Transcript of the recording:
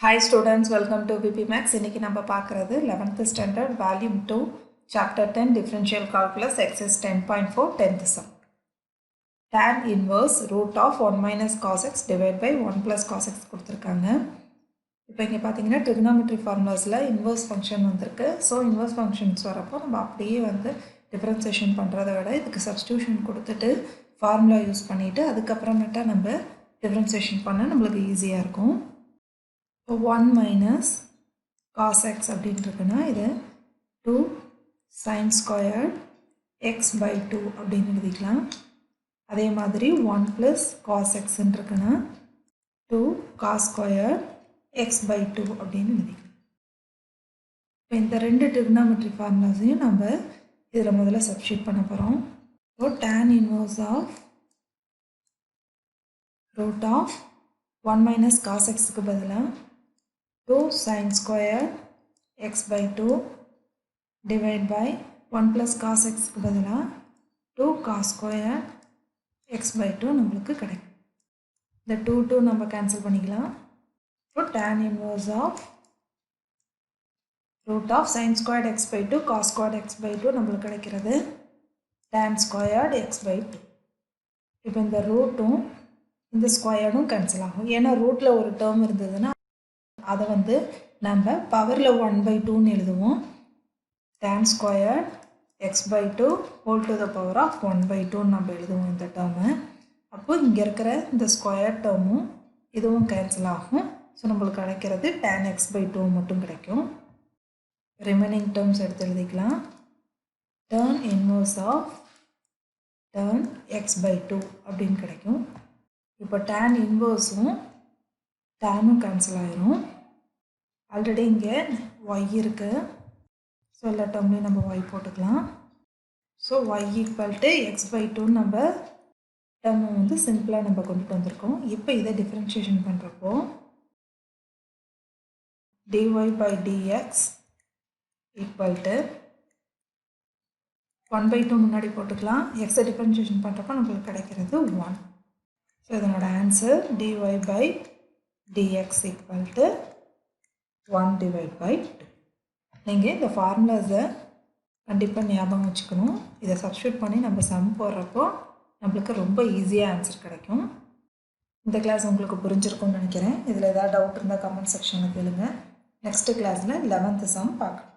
Hi students, welcome to VPMaths. இன்னைக்கு நம்ம பார்க்கிறது 11th standard volume 2 chapter 10 differential calculus exercise 10.4 10th sum. Tan inverse root of 1 minus cos x divided by 1 plus cos x கொடுத்திருக்காங்க. இப்போ இங்க பாத்தீங்கன்னா trigonometry formulasல inverse function வந்திருக்கு. So inverse functions வரப்போ நம்ம அப்படியே வந்து differentiation பண்றதை விட இதுக்கு substitution கொடுத்துட்டு formula யூஸ் பண்ணிட்டு அதுக்கு அப்புறமேட்டா நம்ம differentiation பண்ணா நமக்கு ஈஸியா இருக்கும். 1 minus cos x அப்படின்றதுனா இது 2 sin squared x by 2 அப்படின்னு எழுதிக்கலாம். அதே மாதிரி 1 plus cos x இருக்குன்னா 2 cos squared x by 2 அப்படின்னு எழுதிக்கலாம். இப்போ இந்த ரெண்டு trigonometry formulasையும் நம்ம இதில் முதல்ல substitute பண்ண போகிறோம். So tan inverse of root of 1 minus cos x க்கு பதிலாக 2 sin squared x by 2 divided by 1 plus cos x க்கு பதிலா 2 cos squared x by 2 நமக்கு கிடைக்கும். இந்த 2 நம்ம கேன்சல் பண்ணிக்கலாம். So tan inverse of root of sin squared x by 2 cos squared x by 2 நமக்கு கிடைக்கிறது tan squared x by 2. இப்போ இந்த ரூட்டும் இந்த ஸ்கொயர்டும் கேன்சல் ஆகும். ஏன்னா ரூட்ல ஒரு டேர்ம் இருந்ததுன்னா அதை வந்து நம்ம பவரில் 1 by 2ன்னு எழுதுவோம். tan squared x by 2 whole to the power of 1 by 2ன்னு நம்ம எழுதுவோம் இந்த டேர்மை. அப்போ இங்கே இருக்கிற இந்த ஸ்கொயர் டேர்மும் இதுவும் கேன்சல் ஆகும். ஸோ நம்மளுக்கு கிடைக்கிறது tan x by 2 மட்டும் கிடைக்கும். ரிமைனிங் டேர்ம்ஸ் எடுத்து எழுதிக்கலாம். tan inverse of tan x by 2 அப்படின்னு கிடைக்கும். இப்போ tan inverseம் tanனும் கேன்சல் ஆயிரும். ஆல்ரெடி இங்கே y இருக்குது. ஸோ எல்லா டேர்ம்லையும் நம்ம y போட்டுக்கலாம். So y equal to x by 2 நம்ம டேர்மை வந்து சிம்பிளாக நம்ம கொண்டுட்டு வந்திருக்கோம். இப்போ இதை டிஃப்ரென்ஷியேஷன் பண்ணுறப்போ dy by dx equal to 1 by 2 முன்னாடி போட்டுக்கலாம். எக்ஸை டிஃப்ரென்ஷியேஷன் பண்ணுறப்போ நம்மளுக்கு கிடைக்கிறது 1. ஸோ இதனோட answer dy by dx equal to 1 divided by 2. நீங்கள் இந்த ஃபார்முலாஸை கண்டிப்பாக ஞாபகம் வச்சுக்கணும். இதை சப்ஸ்டியூட் பண்ணி நம்ம சம் போடுறப்போ நம்மளுக்கு ரொம்ப ஈஸியாக ஆன்சர் கிடைக்கும். இந்த கிளாஸ் உங்களுக்கு புரிஞ்சிருக்கும்னு நினைக்கிறேன். இதில் ஏதாவது டவுட் இருந்தால் கமெண்ட் செக்ஷனில் கேளுங்க. நெக்ஸ்ட்டு கிளாஸில் 11th சம் பார்க்கலாம்.